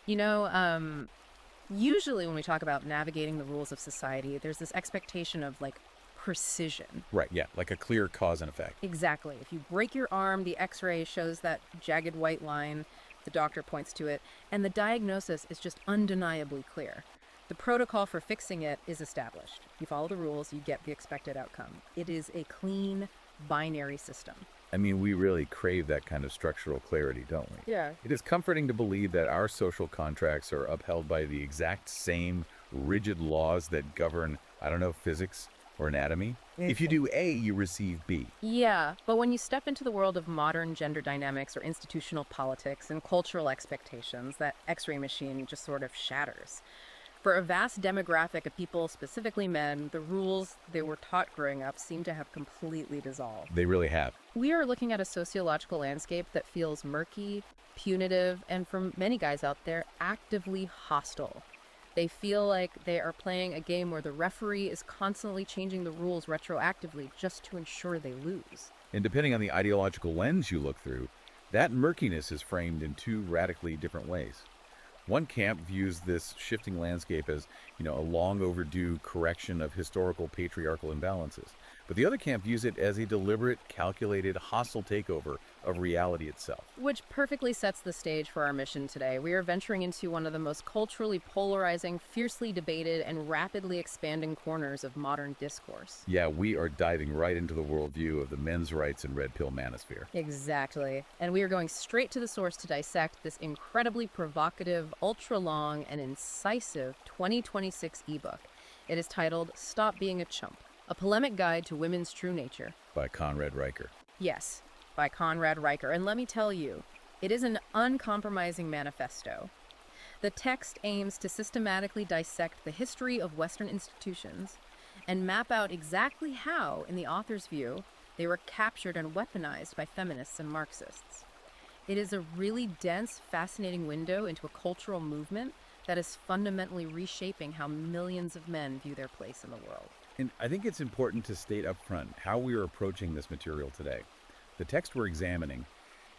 You know, usually when we talk about navigating the rules of society, there's this expectation of like precision. Right, yeah, like a clear cause and effect. Exactly. If you break your arm, the x-ray shows that jagged white line, the doctor points to it, and the diagnosis is just undeniably clear. The protocol for fixing it is established. You follow the rules, you get the expected outcome. It is a clean, binary system. I mean, we really crave that kind of structural clarity, don't we? Yeah. It is comforting to believe that our social contracts are upheld by the exact same rigid laws that govern, I don't know, physics or anatomy. If you do A, you receive B. Yeah, but when you step into the world of modern gender dynamics or institutional politics and cultural expectations, that x-ray machine just sort of shatters. For a vast demographic of people, specifically men, the rules they were taught growing up seem to have completely dissolved. They really have. We are looking at a sociological landscape that feels murky, punitive, and for many guys out there, actively hostile. They feel like they are playing a game where the referee is constantly changing the rules retroactively just to ensure they lose. And depending on the ideological lens you look through, that murkiness is framed in two radically different ways. One camp views this shifting landscape as, a long overdue correction of historical patriarchal imbalances. But the other camp views it as a deliberate, calculated, hostile takeover of reality itself. Which perfectly sets the stage for our mission today. We are venturing into one of the most culturally polarizing, fiercely debated, and rapidly expanding corners of modern discourse. Yeah, we are diving right into the worldview of the men's rights and red pill manosphere. Exactly. And we are going straight to the source to dissect this incredibly provocative, ultra-long, and incisive 2026 ebook. It is titled Stop Being a Chump, a polemic guide to women's true nature. By Conrad Riker. Yes, by Conrad Riker. And let me tell you, it is an uncompromising manifesto. The text aims to systematically dissect the history of Western institutions and map out exactly how, in the author's view, they were captured and weaponized by feminists and Marxists. It is a really dense, fascinating window into a cultural movement that is fundamentally reshaping how millions of men view their place in the world. And I think it's important to state up front how we are approaching this material today. The text we're examining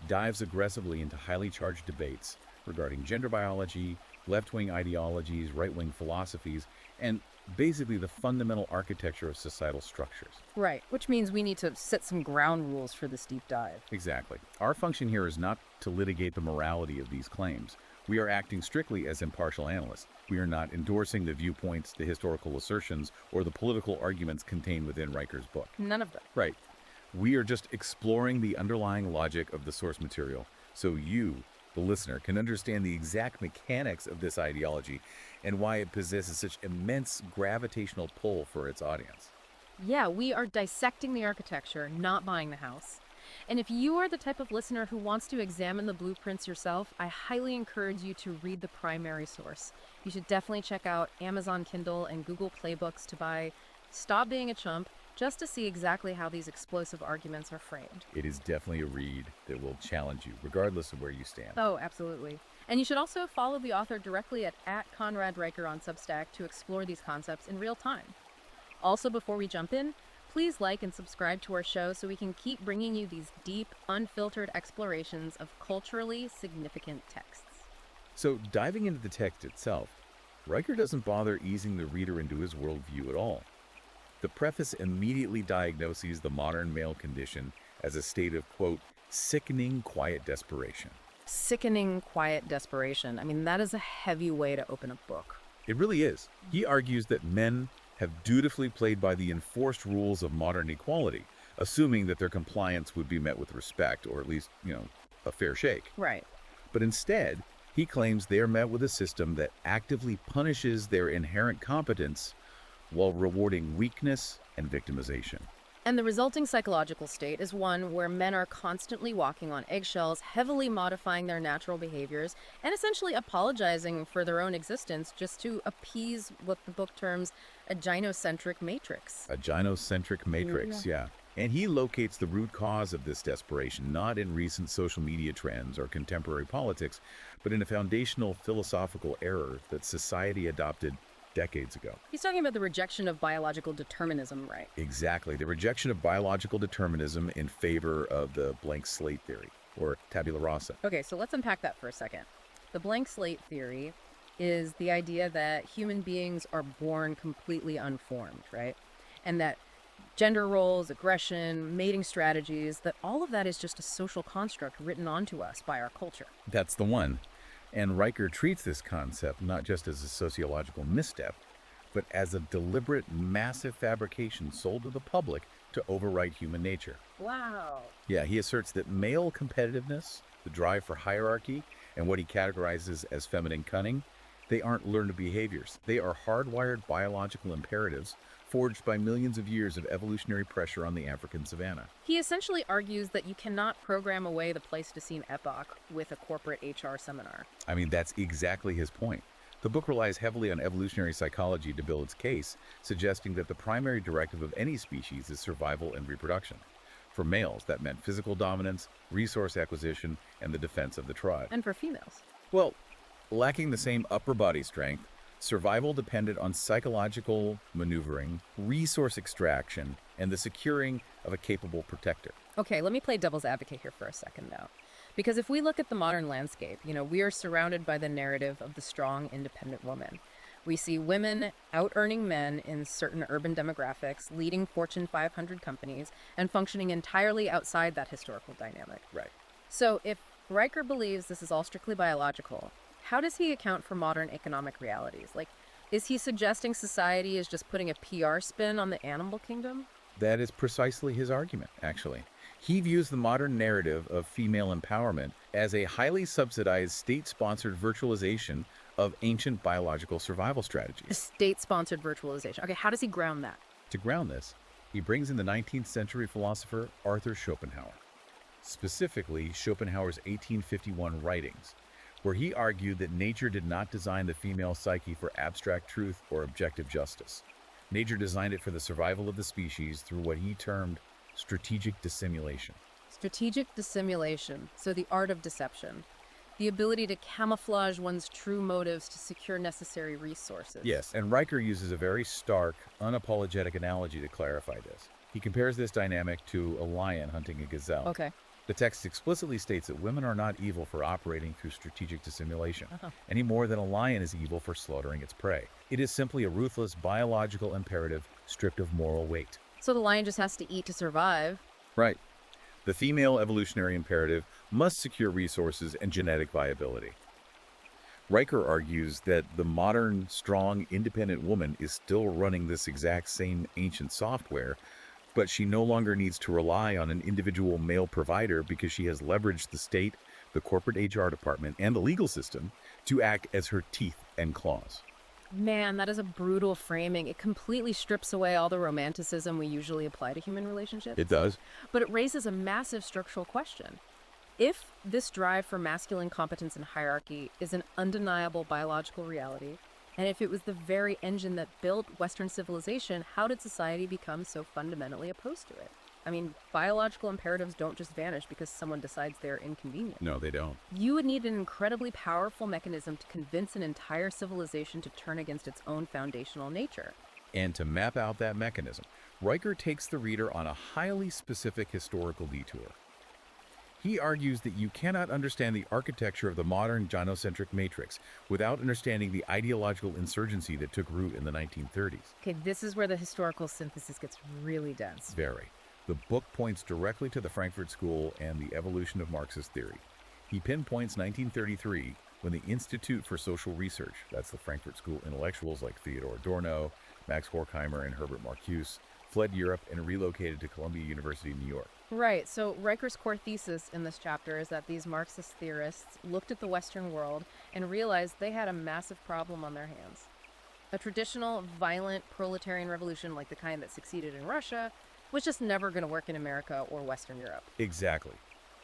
dives aggressively into highly charged debates regarding gender biology, left-wing ideologies, right-wing philosophies, and basically the fundamental architecture of societal structures. Right, which means we need to set some ground rules for this deep dive. Exactly. Our function here is not to litigate the morality of these claims. We are acting strictly as impartial analysts. We are not endorsing the viewpoints, the historical assertions, or the political arguments contained within Riker's book. None of them. Right. We are just exploring the underlying logic of the source material so you, the listener, can understand the exact mechanics of this ideology and why it possesses such immense gravitational pull for its audience. Yeah, we are dissecting the architecture, not buying the house. And if you are the type of listener who wants to examine the blueprints yourself, I highly encourage you to read the primary source. You should definitely check out Amazon Kindle and Google Play Books to buy Stop Being a Chump, just to see exactly how these explosive arguments are framed. It is definitely a read that will challenge you, regardless of where you stand. Oh, absolutely. And you should also follow the author directly at Conrad Riker on Substack to explore these concepts in real time. Also, before we jump in, please like and subscribe to our show so we can keep bringing you these deep, unfiltered explorations of culturally significant texts. So, diving into the text itself, Riker doesn't bother easing the reader into his worldview at all. The preface immediately diagnoses the modern male condition as a state of, quote, sickening quiet desperation. Sickening quiet desperation. I mean, that is a heavy way to open a book. It really is. He argues that men have dutifully played by the enforced rules of modern equality, assuming that their compliance would be met with respect, or at least, a fair shake. Right. But instead, he claims they are met with a system that actively punishes their inherent competence while rewarding weakness and victimization. And the resulting psychological state is one where men are constantly walking on eggshells, heavily modifying their natural behaviors, and essentially apologizing for their own existence just to appease what the book terms a gynocentric matrix. A gynocentric matrix, yeah. And he locates the root cause of this desperation not in recent social media trends or contemporary politics, but in a foundational philosophical error that society adopted decades ago. He's talking about the rejection of biological determinism, right? Exactly. The rejection of biological determinism in favor of the blank slate theory, or tabula rasa. Okay, so let's unpack that for a second. The blank slate theory is the idea that human beings are born completely unformed, right? And that gender roles, aggression, mating strategies, that all of that is just a social construct written onto us by our culture. That's the one. And Riker treats this concept not just as a sociological misstep, but as a deliberate, massive fabrication sold to the public to overwrite human nature. Wow. Yeah, he asserts that male competitiveness, the drive for hierarchy, and what he categorizes as feminine cunning, they aren't learned behaviors. They are hardwired biological imperatives forged by millions of years of evolutionary pressure on the African savanna. He essentially argues that you cannot program away the Pleistocene epoch with a corporate HR seminar. I mean, that's exactly his point. The book relies heavily on evolutionary psychology to build its case, suggesting that the primary directive of any species is survival and reproduction. For males, that meant physical dominance, resource acquisition, and the defense of the tribe. And for females. Well, lacking the same upper body strength, survival depended on psychological maneuvering, resource extraction, and the securing of a capable protector. Okay, let me play devil's advocate here for a second now. Because if we look at the modern landscape, we are surrounded by the narrative of the strong, independent woman. We see women out-earning men in certain urban demographics, leading Fortune 500 companies, and functioning entirely outside that historical dynamic. Right. So if Riker believes this is all strictly biological, how does he account for modern economic realities? Like, is he suggesting society is just putting a PR spin on the animal kingdom? That is precisely his argument, actually. He views the modern narrative of female empowerment as a highly subsidized, state-sponsored virtualization of ancient biological survival A strategies. state-sponsored virtualization. Okay, how does he ground that? To ground this, he brings in the 19th century philosopher Arthur Schopenhauer, specifically Schopenhauer's 1851 writings, where he argued that nature did not design the female psyche for abstract truth or objective justice. Nature designed it for the survival of the species through what he termed strategic dissimulation. Strategic dissimulation, so the art of deception. The ability to camouflage one's true motives to secure necessary resources. Yes, and Riker uses a very stark, unapologetic analogy to clarify this. He compares this dynamic to a lion hunting a gazelle. Okay. The text explicitly states that women are not evil for operating through strategic dissimulation, any more than a lion is evil for slaughtering its prey. It is simply a ruthless biological imperative stripped of moral weight. So the lion just has to eat to survive. Right. The female evolutionary imperative must secure resources and genetic viability. Riker argues that the modern, strong, independent woman is still running this exact same ancient software, but she no longer needs to rely on an individual male provider because she has leveraged the state, the corporate HR department, and the legal system to act as her teeth and claws. Man, that is a brutal framing. It completely strips away all the romanticism we usually apply to human relationships. It does. But it raises a massive structural question. If this drive for masculine competence and hierarchy is an undeniable biological reality, and if it was the very engine that built Western civilization, how did society become so fundamentally opposed to it? I mean, biological imperatives don't just vanish because someone decides they're inconvenient. No, they don't. You would need an incredibly powerful mechanism to convince an entire civilization to turn against its own foundational nature. And to map out that mechanism, Riker takes the reader on a highly specific historical detour. He argues that you cannot understand the architecture of the modern gynocentric matrix without understanding the ideological insurgency that took root in the 1930s. Okay, this is where the historical synthesis gets really dense. Very. The book points directly to the Frankfurt School and the evolution of Marxist theory. He pinpoints 1933 when the Institute for Social Research, that's the Frankfurt School intellectuals like Theodor Adorno, Max Horkheimer, and Herbert Marcuse, fled Europe and relocated to Columbia University in New York. Right, so Riker's core thesis in this chapter is that these Marxist theorists looked at the Western world and realized they had a massive problem on their hands. A traditional, violent proletarian revolution like the kind that succeeded in Russia was just never going to work in America or Western Europe. Exactly.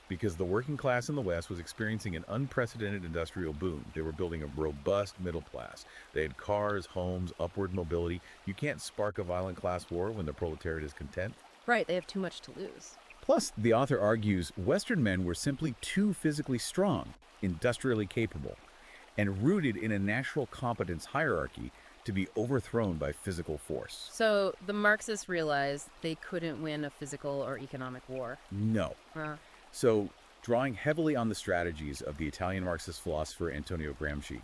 Because the working class in the West was experiencing an unprecedented industrial boom. They were building a robust middle class. They had cars, homes, upward mobility. You can't spark a violent class war when the proletariat is content. Right, they have too much to lose. Plus, the author argues Western men were simply too physically strong, industrially capable, and rooted in a natural competence hierarchy to be overthrown by physical force. So the Marxists realized they couldn't win a physical or economic war. No. Uh, So, drawing heavily on the strategies of the Italian Marxist philosopher Antonio Gramsci.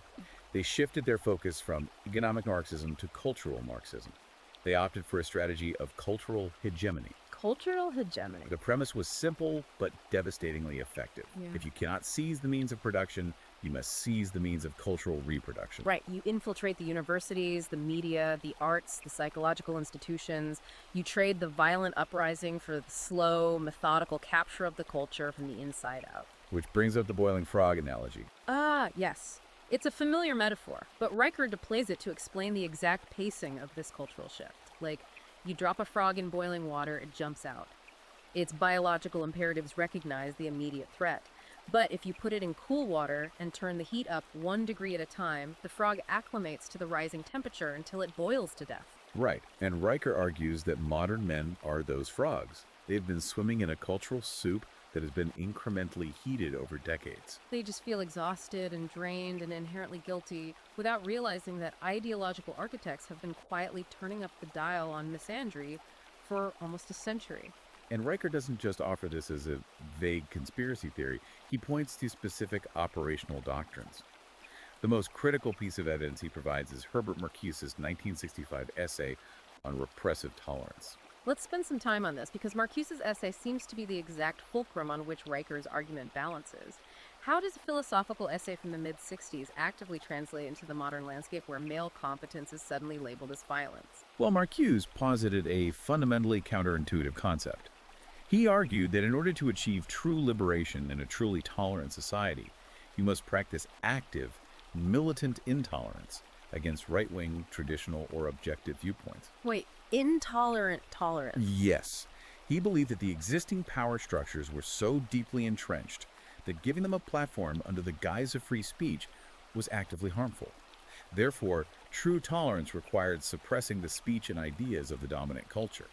They shifted their focus from economic Marxism to cultural Marxism. They opted for a strategy of cultural hegemony. Cultural hegemony. The premise was simple but devastatingly effective. Yeah. If you cannot seize the means of production, you must seize the means of cultural reproduction. Right. You infiltrate the universities, the media, the arts, the psychological institutions. You trade the violent uprising for the slow, methodical capture of the culture from the inside out. Which brings up the boiling frog analogy. Ah, yes. It's a familiar metaphor, but Riker deploys it to explain the exact pacing of this cultural shift. Like, you drop a frog in boiling water, it jumps out. Its biological imperatives recognize the immediate threat. But if you put it in cool water and turn the heat up 1 degree at a time, the frog acclimates to the rising temperature until it boils to death. Right, and Riker argues that modern men are those frogs. They've been swimming in a cultural soup that has been incrementally heated over decades. They just feel exhausted and drained and inherently guilty without realizing that ideological architects have been quietly turning up the dial on misandry for almost a century. And Riker doesn't just offer this as a vague conspiracy theory, he points to specific operational doctrines. The most critical piece of evidence he provides is Herbert Marcuse's 1965 essay on repressive tolerance. Let's spend some time on this because Marcuse's essay seems to be the exact fulcrum on which Riker's argument balances. How does a philosophical essay from the mid-60s actively translate into the modern landscape where male competence is suddenly labeled as violence? Well, Marcuse posited a fundamentally counterintuitive concept. He argued that in order to achieve true liberation in a truly tolerant society, you must practice active, militant intolerance against right-wing, traditional, or objective viewpoints. Wait, intolerant tolerance? Yes. He believed that the existing power structures were so deeply entrenched that giving them a platform under the guise of free speech was actively harmful. Therefore, true tolerance required suppressing the speech and ideas of the dominant culture,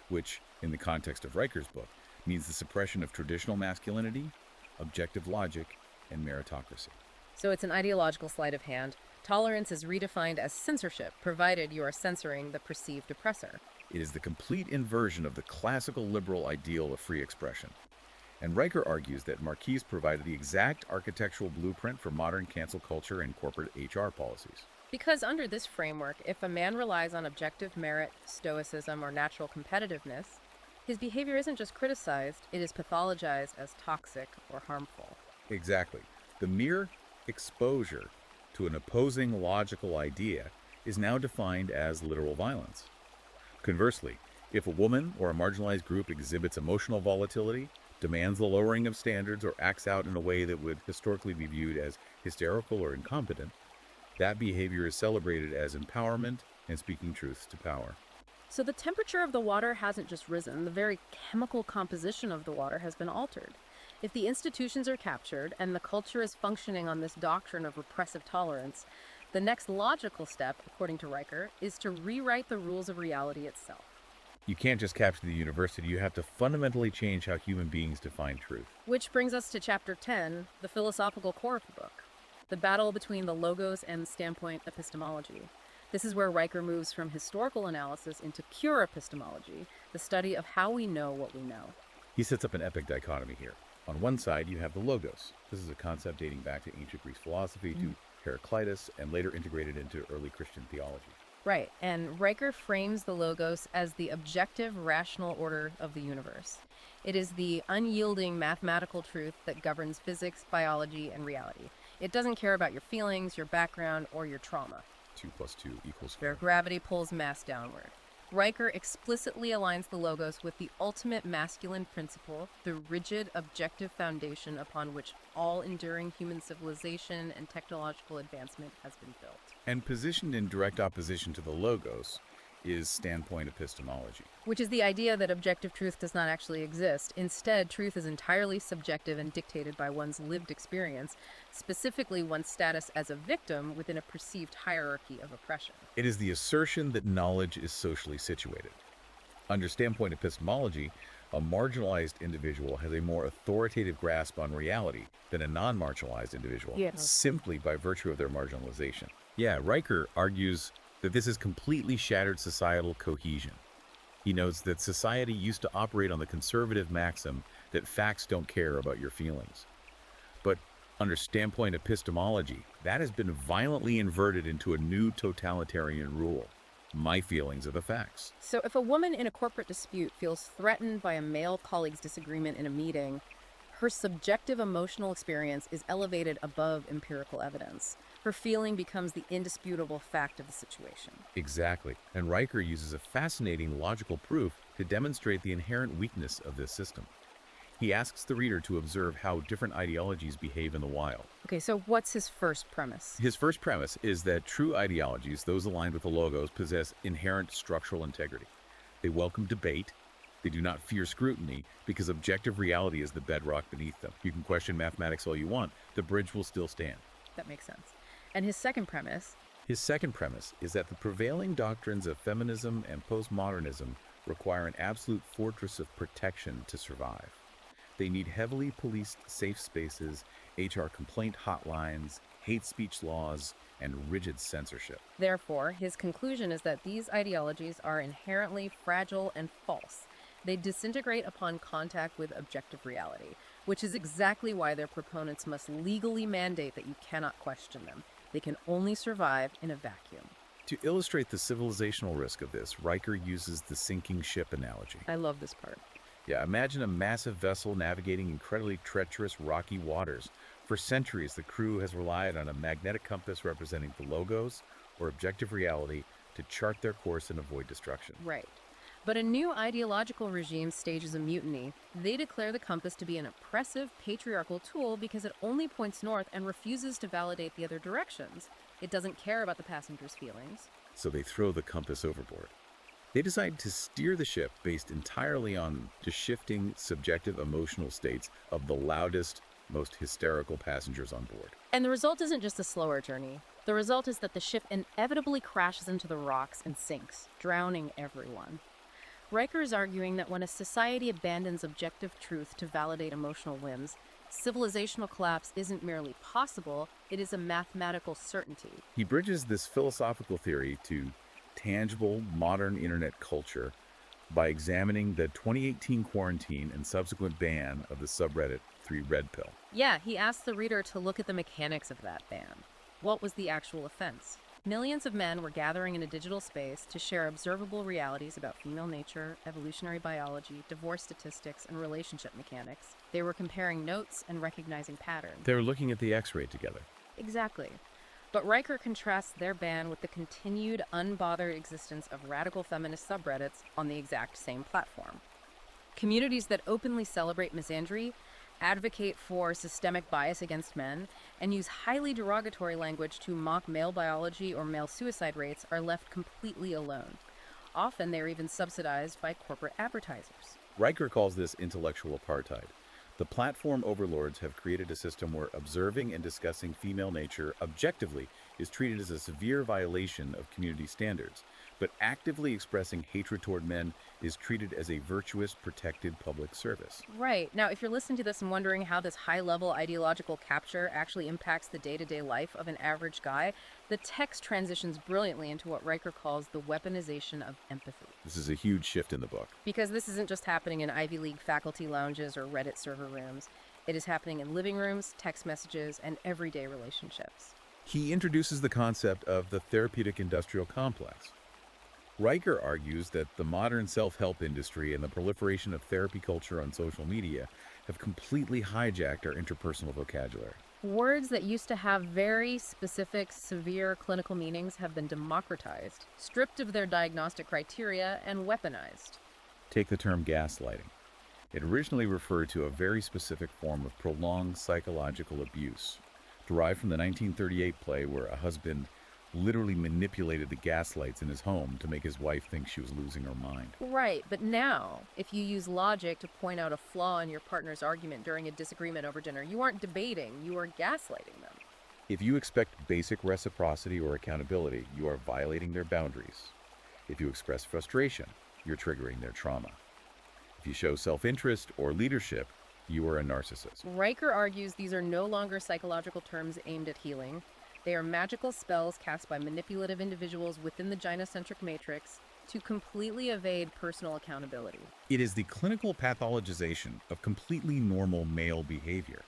which, in the context of Riker's book, means the suppression of traditional masculinity, objective logic, and meritocracy. So it's an ideological sleight of hand. Tolerance is redefined as censorship, provided you are censoring the perceived oppressor. It is the complete inversion of the classical liberal ideal of free expression. And Riker argues that Marquise provided the exact architectural blueprint for modern cancel culture and corporate HR policies. Because under this framework, if a man relies on objective merit, stoicism, or natural competitiveness, his behavior isn't just criticized, it is pathologized as toxic or harmful. Exactly. The mere exposure to an opposing logical idea is now defined as literal violence. Conversely, if a woman or a marginalized group exhibits emotional volatility, demands the lowering of standards, or acts out in a way that would historically be viewed as hysterical or incompetent, that behavior is celebrated as empowerment and speaking truth to power. So the temperature of the water hasn't just risen, the very chemical composition of the water has been altered. If the institutions are captured and the culture is functioning on this doctrine of repressive tolerance, the next logical step, according to Riker, is to rewrite the rules of reality itself. You can't just capture the university, you have to fundamentally change how human beings define truth. Which brings us to Chapter 10, the philosophical core of the book, the battle between the logos and standpoint epistemology. This is where Riker moves from historical analysis into pure epistemology, the study of how we know what we know. He sets up an epic dichotomy here. On one side, you have the logos. This is a concept dating back to ancient Greek philosophy, to Heraclitus, and later integrated into early Christian theology. Right, and Riker frames the logos as the objective, rational order of the universe. It is the unyielding mathematical truth that governs physics, biology, and reality. It doesn't care about your feelings, your background, or your trauma. 2 + 2 = 4. Where gravity pulls mass downward. Riker explicitly aligns the logos with the ultimate masculine principle, the rigid, objective foundation upon which all enduring human civilization and technological advancement has been built. And positioned in direct opposition to the logos is standpoint epistemology. Which is the idea that objective truth does not actually exist. Instead, truth is entirely subjective and dictated by one's lived experience, specifically one's status as a victim within a perceived hierarchy of oppression. It is the assertion that knowledge is socially situated. Under standpoint epistemology, a marginalized individual has a more authoritative grasp on reality than a non-marginalized individual, simply by virtue of their marginalization. Yeah, Riker argues that this has completely shattered societal cohesion. He notes that society used to operate on the conservative maxim that facts don't care about your feelings. But under standpoint epistemology, that has been violently inverted into a new totalitarian rule. My feelings are the facts. So if a woman in a corporate dispute feels threatened by a male colleague's disagreement in a meeting, her subjective emotional experience is elevated above empirical evidence. Her feeling becomes the indisputable fact of the situation. Exactly. And Riker uses a fascinating logical proof to demonstrate the inherent weakness of this system. He asks the reader to observe how different ideologies behave in the wild. Okay, so what's his first premise? His first premise is that true ideologies, those aligned with the logos, possess inherent structural integrity. They welcome debate. They do not fear scrutiny because objective reality is the bedrock beneath them. You can question mathematics all you want, the bridge will still stand. That makes sense. And his second premise? His second premise is that the prevailing doctrines of feminism and postmodernism require an absolute fortress of protection to survive. They need heavily policed safe spaces, HR complaint hotlines, hate speech laws, and rigid censorship. Therefore, his conclusion is that these ideologies are inherently fragile and false. They disintegrate upon contact with objective reality, which is exactly why their proponents must legally mandate that you cannot question them. They can only survive in a vacuum. To illustrate the civilizational risk of this, Riker uses the sinking ship analogy. I love this part. Yeah, imagine a massive vessel navigating incredibly treacherous, rocky waters. For centuries, the crew has relied on a magnetic compass representing the logos or objective reality to chart their course and avoid destruction. Right. But a new ideological regime stages a mutiny. They declare the compass to be an oppressive, patriarchal tool because it only points north and refuses to validate the other directions. It doesn't care about the passengers' feelings. So they throw the compass overboard. They decide to steer the ship based entirely on just shifting subjective emotional states of the loudest, most hysterical passengers on board. And the result isn't just a slower journey. The result is that the ship inevitably crashes into the rocks and sinks, drowning everyone. Riker is arguing that when a society abandons objective truth to validate emotional whims, civilizational collapse isn't merely possible, it is a mathematical certainty. He bridges this philosophical theory to tangible modern internet culture by examining the 2018 quarantine and subsequent ban of the subreddit 3RedPill. Yeah, he asks the reader to look at the mechanics of that ban. What was the actual offense? Millions of men were gathering in a digital space to share observable realities about female nature, evolutionary biology, divorce statistics, and relationship mechanics. They were comparing notes and recognizing patterns. They were looking at the X-ray together. Exactly. But Riker contrasts their ban with the continued, unbothered existence of radical feminist subreddits on the exact same platform. Communities that openly celebrate misandry, advocate for systemic bias against men, and use highly derogatory language to mock male biology or male suicide rates are left completely alone. Often they're even subsidized by corporate advertisers. Riker calls this intellectual apartheid. The platform overlords have created a system where observing and discussing female nature objectively is treated as a severe violation of community standards, but actively expressing hatred toward men is treated as a virtuous, protected public service. Right. Now, if you're listening to this and wondering how this high-level ideological capture actually impacts the day-to-day life of an average guy, the text transitions brilliantly into what Riker calls the weaponization of empathy. This is a huge shift in the book. Because this isn't just happening in Ivy League faculty lounges or Reddit server rooms. It is happening in living rooms, text messages, and everyday relationships. He introduces the concept of the therapeutic industrial complex. Riker argues that the modern self-help industry and the proliferation of therapy culture on social media have completely hijacked our interpersonal vocabulary. Words that used to have very specific, severe clinical meanings have been democratized, stripped of their diagnostic criteria, and weaponized. Take the term gaslighting. It originally referred to a very specific form of prolonged psychological abuse, derived from the 1938 play where a husband literally manipulated the gaslights in his home to make his wife think she was losing her mind. Right, but now, if you use logic to point out a flaw in your partner's argument during a disagreement over dinner, you aren't debating, you are gaslighting them. If you expect basic reciprocity or accountability, you are violating their boundaries. If you express frustration, you're triggering their trauma. If you show self-interest or leadership, you are a narcissist. Riker argues these are no longer psychological terms aimed at healing. They are magical spells cast by manipulative individuals within the gynocentric matrix, to completely evade personal accountability. It is the clinical pathologization of completely normal male behavior.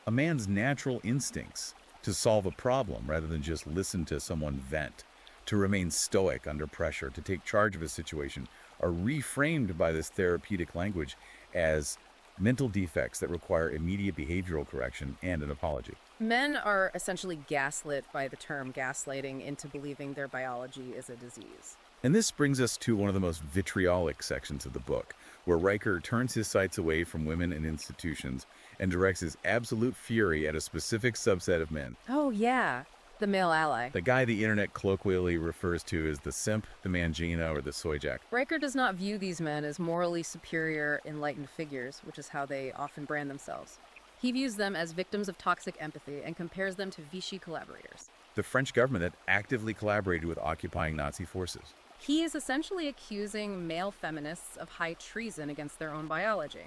A man's natural instincts to solve a problem rather than just listen to someone vent, to remain stoic under pressure, to take charge of a situation, are reframed by this therapeutic language as mental defects that require immediate behavioral correction and an apology. Men are essentially gaslit by the term gaslighting into believing their biology is a disease. And this brings us to one of the most vitriolic sections of the book, where Riker turns his sights away from women and institutions and directs his absolute fury at a specific subset of men. Oh, yeah, the male ally. The guy the internet colloquially refers to as the simp, the mangina, or the soy jack. Riker does not view these men as morally superior, enlightened figures, which is how they often brand themselves. He views them as victims of toxic empathy and compares them to Vichy collaborators. The French government that actively collaborated with occupying Nazi forces. He is essentially accusing male feminists of high treason against their own biology.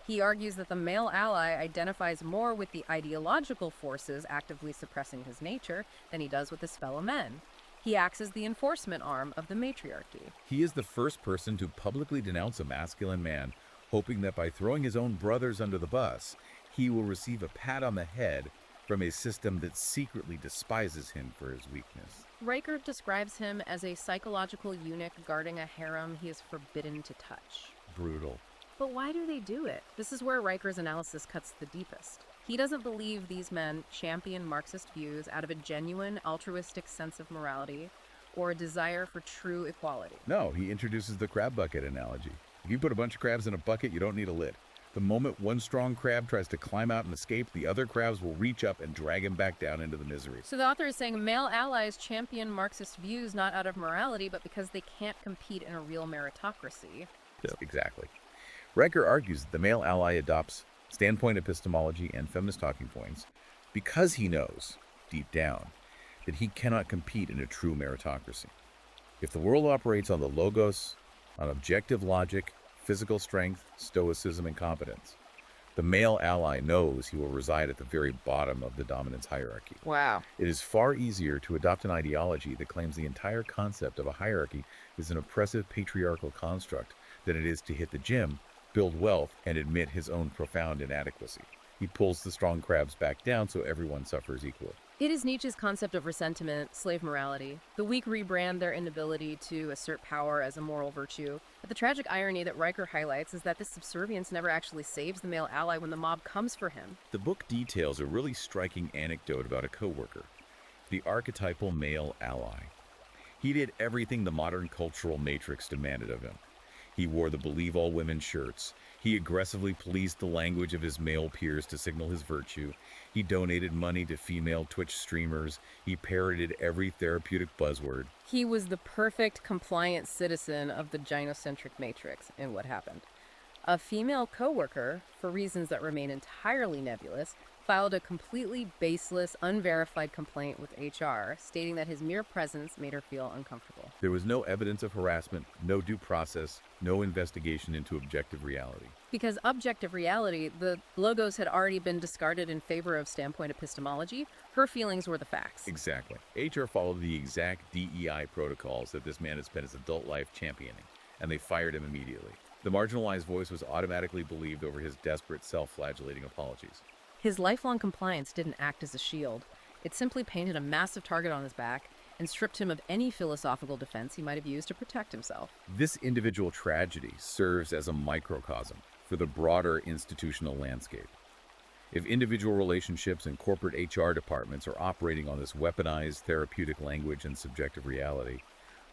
He argues that the male ally identifies more with the ideological forces actively suppressing his nature than he does with his fellow men. He acts as the enforcement arm of the matriarchy. He is the first person to publicly denounce a masculine man, hoping that by throwing his own brothers under the bus, he will receive a pat on the head from a system that secretly despises him for his weakness. Riker describes him as a psychological eunuch guarding a harem he is forbidden to touch. Brutal. But why do they do it? This is where Riker's analysis cuts the deepest. He doesn't believe these men champion Marxist views out of a genuine altruistic sense of morality or a desire for true equality. No, he introduces the crab bucket analogy. If you put a bunch of crabs in a bucket, you don't need a lid. The moment one strong crab tries to climb out and escape, the other crabs will reach up and drag him back down into the misery. So the author is saying male allies champion Marxist views not out of morality, but because they can't compete in a real meritocracy. Yeah, exactly. Riker argues that the male ally adopts standpoint epistemology and feminist talking points because he knows, deep down, that he cannot compete in a true meritocracy. If the world operates on the logos, on objective logic, physical strength, stoicism, and competence, the male ally knows he will reside at the very bottom of the dominance hierarchy. Wow. It is far easier to adopt an ideology that claims the entire concept of a hierarchy is an oppressive patriarchal construct than it is to hit the gym, build wealth, and admit his own profound inadequacy. He pulls the strong crabs back down so everyone suffers equally. It is Nietzsche's concept of resentment, slave morality. The weak rebrand their inability to assert power as a moral virtue. But the tragic irony that Riker highlights is that this subservience never actually saves the male ally when the mob comes for him. The book details a really striking anecdote about a coworker, the archetypal male ally. He did everything the modern cultural matrix demanded of him. He wore the Believe All Women shirts. He aggressively policed the language of his male peers to signal his virtue. He donated money to female Twitch streamers. He parroted every therapeutic buzzword. He was the perfect compliant citizen of the gynocentric matrix. And what happened? A female coworker, for reasons that remain entirely nebulous, filed a completely baseless, unverified complaint with HR, stating that his mere presence made her feel uncomfortable. There was no evidence of harassment, no due process, no investigation into objective reality. Because objective reality, the logos had already been discarded in favor of standpoint epistemology, her feelings were the facts. Exactly. HR followed the exact DEI protocols that this man had spent his adult life championing, and they fired him immediately. The marginalized voice was automatically believed over his desperate, self-flagellating apologies. His lifelong compliance didn't act as a shield. It simply painted a massive target on his back and stripped him of any philosophical defense he might have used to protect himself. This individual tragedy serves as a microcosm for the broader institutional landscape. If individual relationships and corporate HR departments are operating on this weaponized therapeutic language and subjective reality,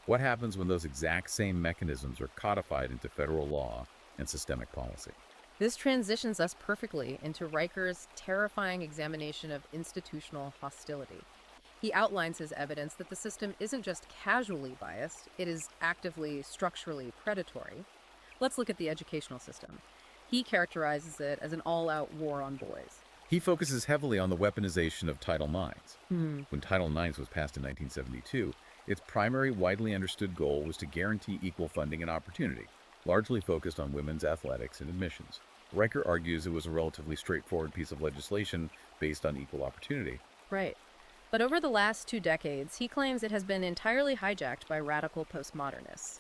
what happens when those exact same mechanisms are codified into federal law and systemic policy? This transitions us perfectly into Riker's terrifying examination of institutional hostility. He outlines his evidence that the system isn't just casually biased, it is actively, structurally predatory. Let's look at the educational system. He characterizes it as an all-out war on boys. He focuses heavily on the weaponization of Title IX. When Title IX was passed in 1972, its primary widely understood goal was to guarantee equal funding and opportunity, largely focused on women's athletics and admissions. Riker argues it was a relatively straightforward piece of legislation based on equal opportunity. Right. But over the last 2 decades, he claims it has been entirely hijacked by radical postmodernists.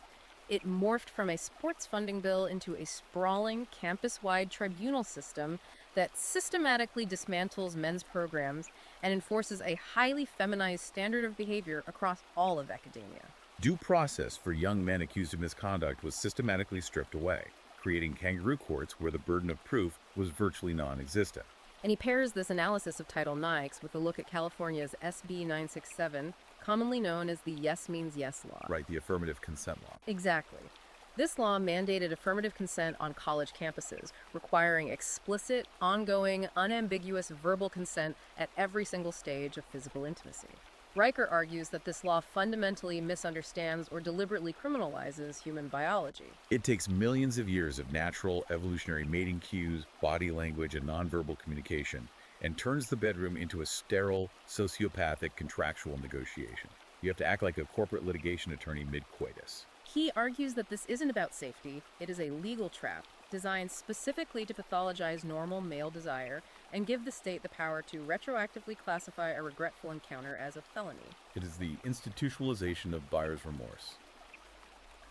It morphed from a sports funding bill into a sprawling, campus-wide tribunal system that systematically dismantles men's programs and enforces a highly feminized standard of behavior across all of academia. Due process for young men accused of misconduct was systematically stripped away, creating kangaroo courts where the burden of proof was virtually non-existent. And he pairs this analysis of Title IX with a look at California's SB 967, commonly known as the Yes Means Yes law. Right, the affirmative consent law. Exactly. This law mandated affirmative consent on college campuses, requiring explicit, ongoing, unambiguous verbal consent at every single stage of physical intimacy. Riker argues that this law fundamentally misunderstands or deliberately criminalizes human biology. It takes millions of years of natural, evolutionary mating cues, body language, and nonverbal communication, and turns the bedroom into a sterile, sociopathic, contractual negotiation. You have to act like a corporate litigation attorney mid-coitus. He argues that this isn't about safety, it is a legal trap designed specifically to pathologize normal male desire and give the state the power to retroactively classify a regretful encounter as a felony. It is the institutionalization of buyer's remorse.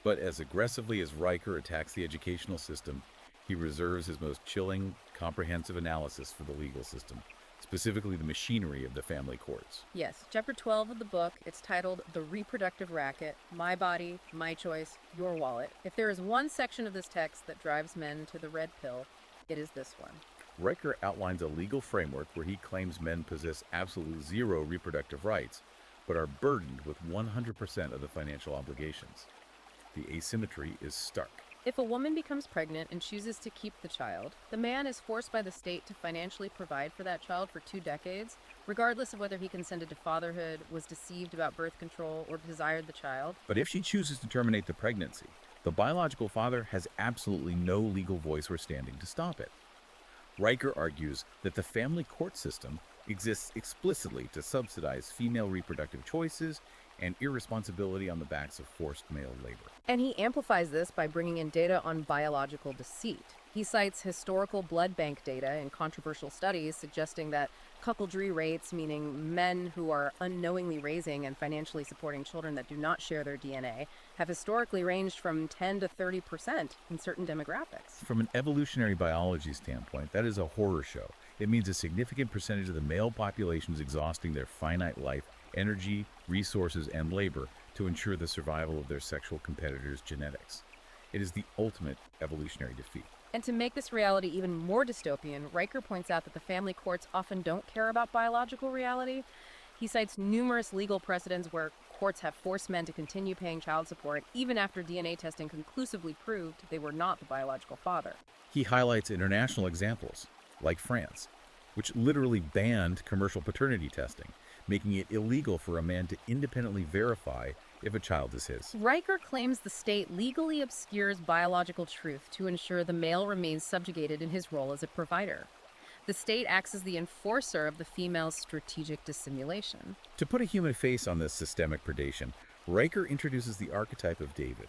But as aggressively as Riker attacks the educational system, he reserves his most chilling, comprehensive analysis for the legal system, specifically the machinery of the family courts. Yes, chapter 12 of the book, it's titled The Reproductive Racket, My Body, My Choice, Your Wallet. If there is one section of this text that drives men to the red pill, it is this one. Riker outlines a legal framework where he claims men possess absolute zero reproductive rights, but are burdened with 100% of the financial obligations. The asymmetry is stark. If a woman becomes pregnant and chooses to keep the child, the man is forced by the state to financially provide for that child for 2 decades, regardless of whether he consented to fatherhood, was deceived about birth control, or desired the child. But if she chooses to terminate the pregnancy, the biological father has absolutely no legal voice or standing to stop it. Riker argues that the family court system exists explicitly to subsidize female reproductive choices and irresponsibility on the backs of forced male labor. And he amplifies this by bringing in data on biological deceit. He cites historical blood bank data and controversial studies suggesting that cuckoldry rates, meaning men who are unknowingly raising and financially supporting children that do not share their DNA, have historically ranged from 10 to 30% in certain demographics. From an evolutionary biology standpoint, that is a horror show. It means a significant percentage of the male population is exhausting their finite life, energy, resources, and labor to ensure the survival of their sexual competitors' genetics. It is the ultimate evolutionary defeat. And to make this reality even more dystopian, Riker points out that the family courts often don't care about biological reality. He cites numerous legal precedents where courts have forced men to continue paying child support even after DNA testing conclusively proved they were not the biological father. He highlights international examples, like France, which literally banned commercial paternity testing, making it illegal for a man to independently verify if a child is his. Riker claims the state legally obscures biological truth to ensure the male remains subjugated in his role as a provider. The state acts as the enforcer of the female's strategic dissimulation. To put a human face on this systemic predation, Riker introduces the archetype of David.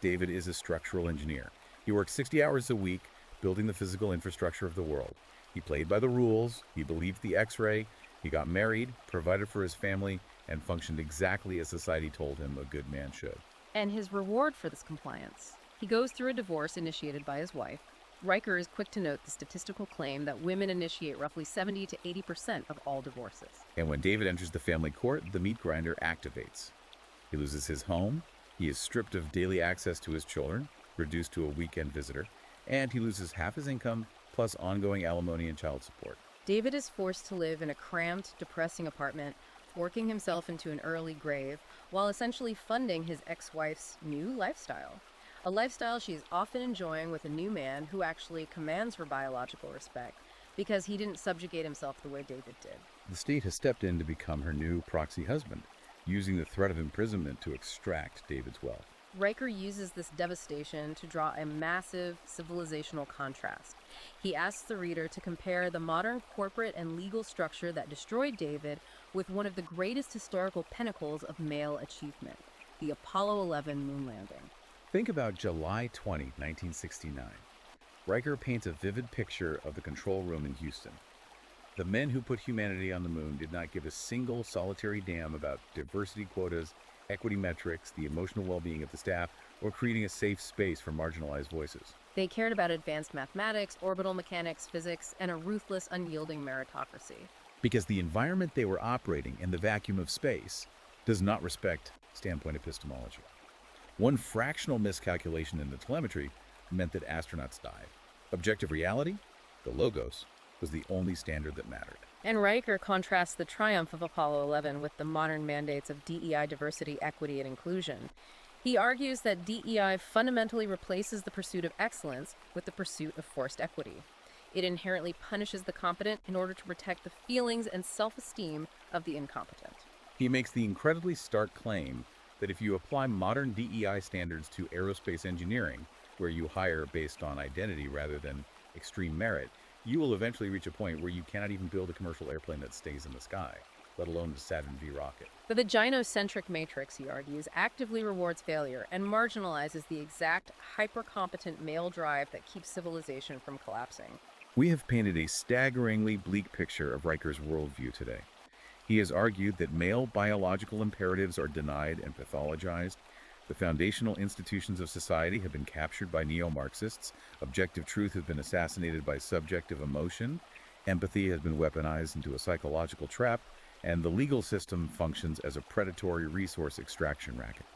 David is a structural engineer. He works 60 hours a week building the physical infrastructure of the world. He played by the rules, he believed the X-ray, he got married, provided for his family, and functioned exactly as society told him a good man should. And his reward for this compliance. He goes through a divorce initiated by his wife. Riker is quick to note the statistical claim that women initiate roughly 70 to 80% of all divorces. And when David enters the family court, the meat grinder activates. He loses his home, he is stripped of daily access to his children, reduced to a weekend visitor, and he loses half his income plus ongoing alimony and child support. David is forced to live in a cramped, depressing apartment, working himself into an early grave, while essentially funding his ex-wife's new lifestyle. A lifestyle she's often enjoying with a new man who actually commands her biological respect because he didn't subjugate himself the way David did. The state has stepped in to become her new proxy husband, using the threat of imprisonment to extract David's wealth. Riker uses this devastation to draw a massive civilizational contrast. He asks the reader to compare the modern corporate and legal structure that destroyed David with one of the greatest historical pinnacles of male achievement, the Apollo 11 moon landing. Think about July 20, 1969. Riker paints a vivid picture of the control room in Houston. The men who put humanity on the moon did not give a single solitary damn about diversity quotas, equity metrics, the emotional well-being of the staff, or creating a safe space for marginalized voices. They cared about advanced mathematics, orbital mechanics, physics, and a ruthless, unyielding meritocracy. Because the environment they were operating in the vacuum of space does not respect standpoint epistemology. One fractional miscalculation in the telemetry meant that astronauts died. Objective reality, the logos, was the only standard that mattered. And Riker contrasts the triumph of Apollo 11 with the modern mandates of DEI, diversity, equity, and inclusion. He argues that DEI fundamentally replaces the pursuit of excellence with the pursuit of forced equity. It inherently punishes the competent in order to protect the feelings and self-esteem of the incompetent. He makes the incredibly stark claim that if you apply modern DEI standards to aerospace engineering, where you hire based on identity rather than extreme merit, you will eventually reach a point where you cannot even build a commercial airplane that stays in the sky, let alone the Saturn V rocket. But the gynocentric matrix, he argues, actively rewards failure and marginalizes the exact hyper-competent male drive that keeps civilization from collapsing. We have painted a staggeringly bleak picture of Riker's worldview today. He has argued that male biological imperatives are denied and pathologized. The foundational institutions of society have been captured by neo-Marxists. Objective truth has been assassinated by subjective emotion. Empathy has been weaponized into a psychological trap. And the legal system functions as a predatory resource extraction racket.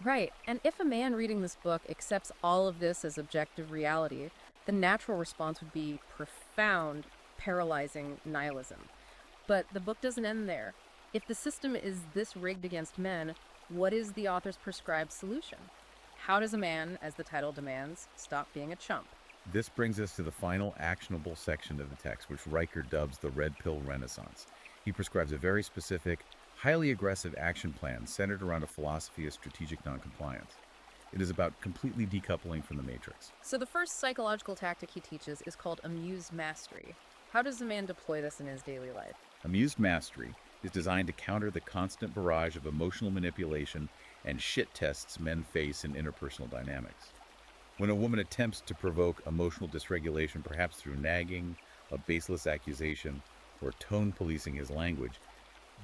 Right, and if a man reading this book accepts all of this as objective reality, the natural response would be profound, paralyzing nihilism. But the book doesn't end there. If the system is this rigged against men, what is the author's prescribed solution? How does a man, as the title demands, stop being a chump? This brings us to the final actionable section of the text, which Riker dubs the Red Pill Renaissance. He prescribes a very specific, highly aggressive action plan centered around a philosophy of strategic noncompliance. It is about completely decoupling from the matrix. So the first psychological tactic he teaches is called amused mastery. How does a man deploy this in his daily life? Amused mastery is designed to counter the constant barrage of emotional manipulation and shit tests men face in interpersonal dynamics. When a woman attempts to provoke emotional dysregulation, perhaps through nagging, a baseless accusation, or tone policing his language,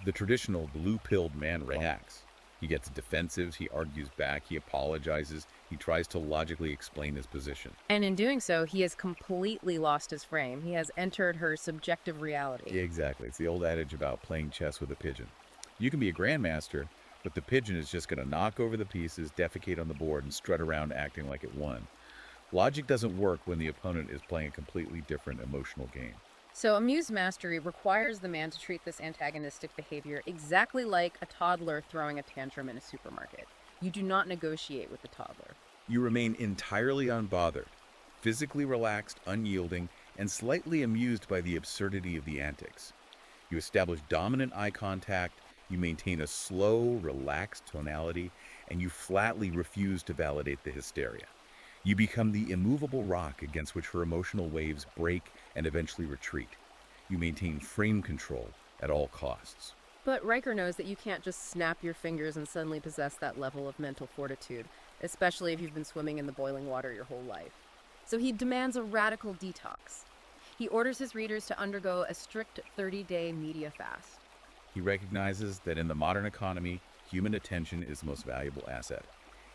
the traditional blue-pilled man reacts. He gets defensive, he argues back, he apologizes, he tries to logically explain his position. And in doing so, he has completely lost his frame. He has entered her subjective reality. Yeah, exactly. It's the old adage about playing chess with a pigeon. You can be a grandmaster, but the pigeon is just going to knock over the pieces, defecate on the board, and strut around acting like it won. Logic doesn't work when the opponent is playing a completely different emotional game. So amused mastery requires the man to treat this antagonistic behavior exactly like a toddler throwing a tantrum in a supermarket. You do not negotiate with the toddler. You remain entirely unbothered, physically relaxed, unyielding, and slightly amused by the absurdity of the antics. You establish dominant eye contact, you maintain a slow, relaxed tonality, and you flatly refuse to validate the hysteria. You become the immovable rock against which her emotional waves break and eventually retreat. You maintain frame control at all costs. But Riker knows that you can't just snap your fingers and suddenly possess that level of mental fortitude, especially if you've been swimming in the boiling water your whole life. So he demands a radical detox. He orders his readers to undergo a strict 30-day media fast. He recognizes that in the modern economy, human attention is the most valuable asset.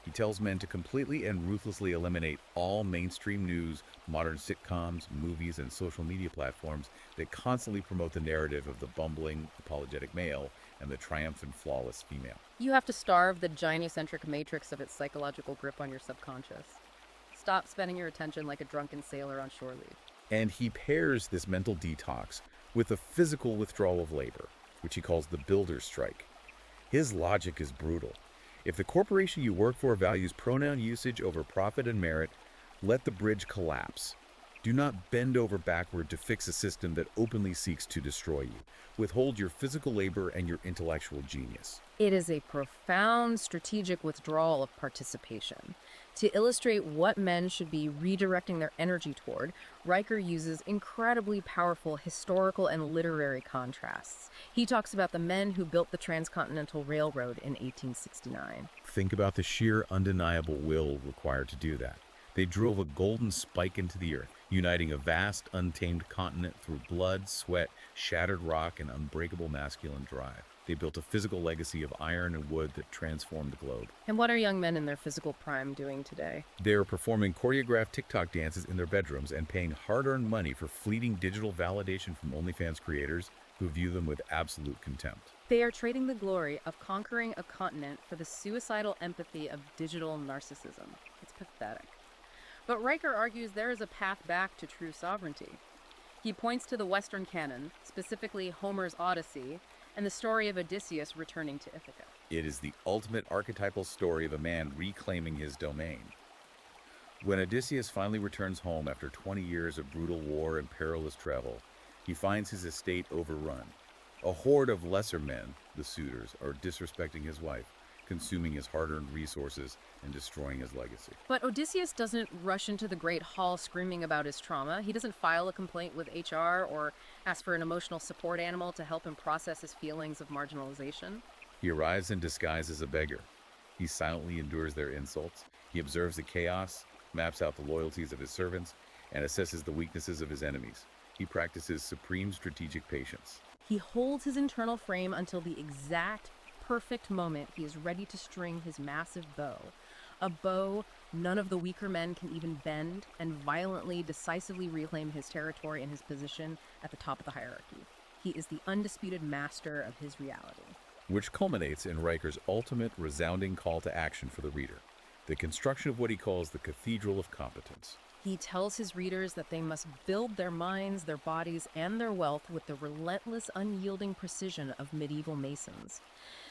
He tells men to completely and ruthlessly eliminate all mainstream news, modern sitcoms, movies, and social media platforms that constantly promote the narrative of the bumbling, apologetic male and the triumphant, flawless female. You have to starve the gynocentric matrix of its psychological grip on your subconscious. Stop spending your attention like a drunken sailor on shore leave. And he pairs this mental detox with a physical withdrawal of labor, which he calls the builder's strike. His logic is brutal. If the corporation you work for values pronoun usage over profit and merit, let the bridge collapse. Do not bend over backward to fix a system that openly seeks to destroy you. Withhold your physical labor and your intellectual genius. It is a profound strategic withdrawal of participation. To illustrate what men should be redirecting their energy toward, Riker uses incredibly powerful historical and literary contrasts. He talks about the men who built the Transcontinental Railroad in 1869. Think about the sheer undeniable will required to do that. They drove a golden spike into the earth. uniting a vast, untamed continent through blood, sweat, shattered rock, and unbreakable masculine drive. They built a physical legacy of iron and wood that transformed the globe. And what are young men in their physical prime doing today? They are performing choreographed TikTok dances in their bedrooms and paying hard-earned money for fleeting digital validation from OnlyFans creators who view them with absolute contempt. They are trading the glory of conquering a continent for the suicidal empathy of digital narcissism. It's pathetic. But Riker argues there is a path back to true sovereignty. He points to the Western canon, specifically Homer's Odyssey, and the story of Odysseus returning to Ithaca. It is the ultimate archetypal story of a man reclaiming his domain. When Odysseus finally returns home after 20 years of brutal war and perilous travel, he finds his estate overrun. A horde of lesser men, the suitors, are disrespecting his wife, consuming his hard-earned resources and destroying his legacy. But Odysseus doesn't rush into the Great Hall screaming about his trauma. He doesn't file a complaint with HR or ask for an emotional support animal to help him process his feelings of marginalization. He arrives in disguise as a beggar. He silently endures their insults. He observes the chaos, maps out the loyalties of his servants, and assesses the weaknesses of his enemies. He practices supreme strategic patience. He holds his internal frame until the exact perfect moment he is ready to string his massive bow. A bow none of the weaker men can even bend, and violently, decisively reclaim his territory and his position at the top of the hierarchy. He is the undisputed master of his reality. Which culminates in Riker's ultimate resounding call to action for the reader, the construction of what he calls the Cathedral of Competence. He tells his readers that they must build their minds, their bodies, and their wealth with the relentless, unyielding precision of medieval masons.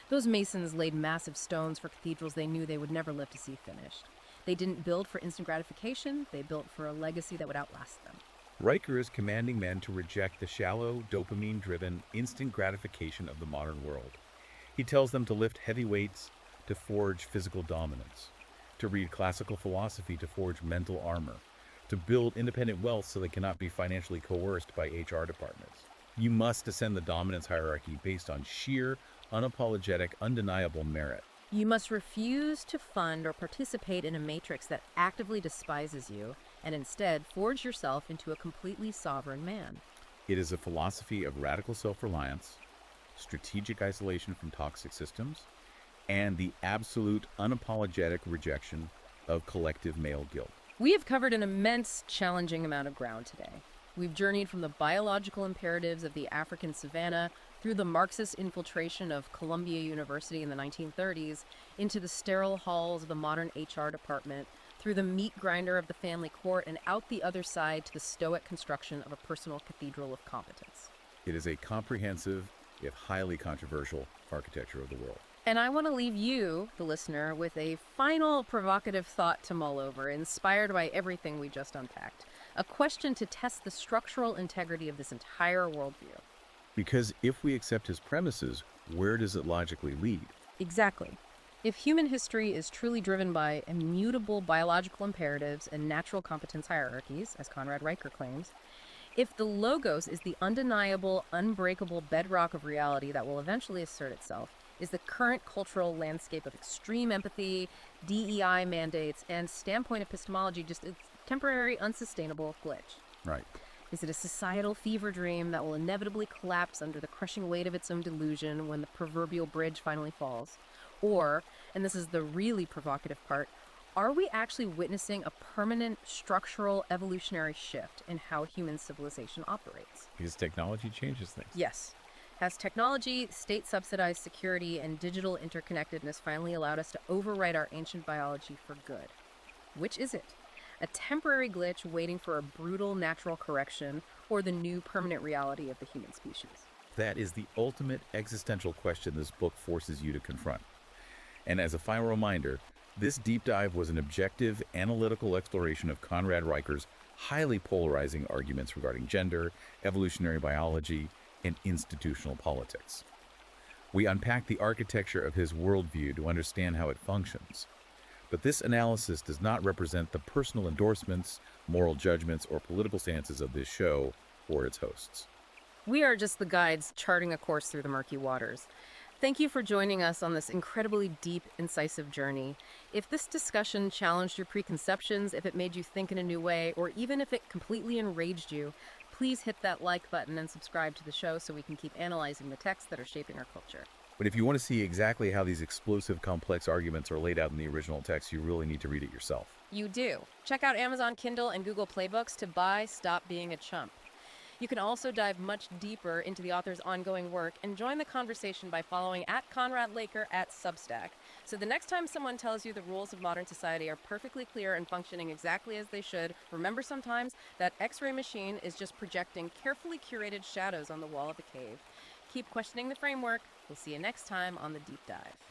Those masons laid massive stones for cathedrals they knew they would never live to see finished. They didn't build for instant gratification, they built for a legacy that would outlast them. Riker is commanding men to reject the shallow, dopamine-driven, instant gratification of the modern world. He tells them to lift heavy weights, to forge physical dominance, to read classical philosophy to forge mental armor, to build independent wealth so they cannot be financially coerced by HR departments. You must ascend the dominance hierarchy based on sheer, unapologetic, undeniable merit. You must refuse to fund or participate in a matrix that actively despises you, and instead forge yourself into a completely sovereign man. It is a philosophy of radical self-reliance, strategic isolation from toxic systems, and the absolute unapologetic rejection of collective male guilt. We have covered an immense, challenging amount of ground today. We've journeyed from the biological imperatives of the African savanna through the Marxist infiltration of Columbia University in the 1930s into the sterile halls of the modern HR department, through the meat grinder of the family court, and out the other side to the stoic construction of a personal cathedral of competence. It is a comprehensive, if highly controversial, architecture of the world. And I want to leave you, the listener, with a final provocative thought to mull over, inspired by everything we just unpacked. A question to test the structural integrity of this entire worldview. Because if we accept his premises, where does it logically lead? Exactly. If human history is truly driven by immutable biological imperatives and natural competence hierarchies, as Conrad Riker claims, if the logos is the undeniable, unbreakable bedrock of reality that will eventually assert itself, is the current cultural landscape of extreme empathy, DEI mandates, and standpoint epistemology just a temporary, unsustainable glitch? Right. Is it a societal fever dream that will inevitably collapse under the crushing weight of its own delusion when the proverbial bridge finally falls? Or, and this is the really provocative part, are we actually witnessing a permanent structural evolutionary shift in how human civilization operates? Because technology changes things. Yes. Has technology, state-subsidized security, and digital interconnectedness finally allowed us to overwrite our ancient biology for good? Which is it? A temporary glitch waiting for a brutal natural correction, or the new permanent reality of the human species? That is the ultimate existential question this book forces you to confront. And as a final reminder, this deep dive was an objective, analytical exploration of Conrad Riker's highly polarizing arguments regarding gender, evolutionary biology, and institutional politics. We unpack the architecture of his worldview to understand how it functions. But this analysis does not represent the personal endorsements, moral judgments, or political stances of this show or its hosts. We are just the guides charting a course through the murky waters. Thank you for joining us on this incredibly deep, incisive journey. If this discussion challenged your preconceptions, if it made you think in a new way, or even if it completely enraged you, please hit that like button and subscribe to the show so we can keep analyzing the texts that are shaping our culture. But if you want to see exactly how these explosive, complex arguments are laid out in the original text, you really need to read it yourself. You do. Check out Amazon Kindle and Google Playbooks to buy Stop Being a Chump. You can also dive much deeper into the author's ongoing work and join the conversation by following at Conrad Laker at Substack. So the next time someone tells you the rules of modern society are perfectly clear and functioning exactly as they should, remember sometimes that X-ray machine is just projecting carefully curated shadows on the wall of a cave. Keep questioning the framework. We'll see you next time on The Deep Dive.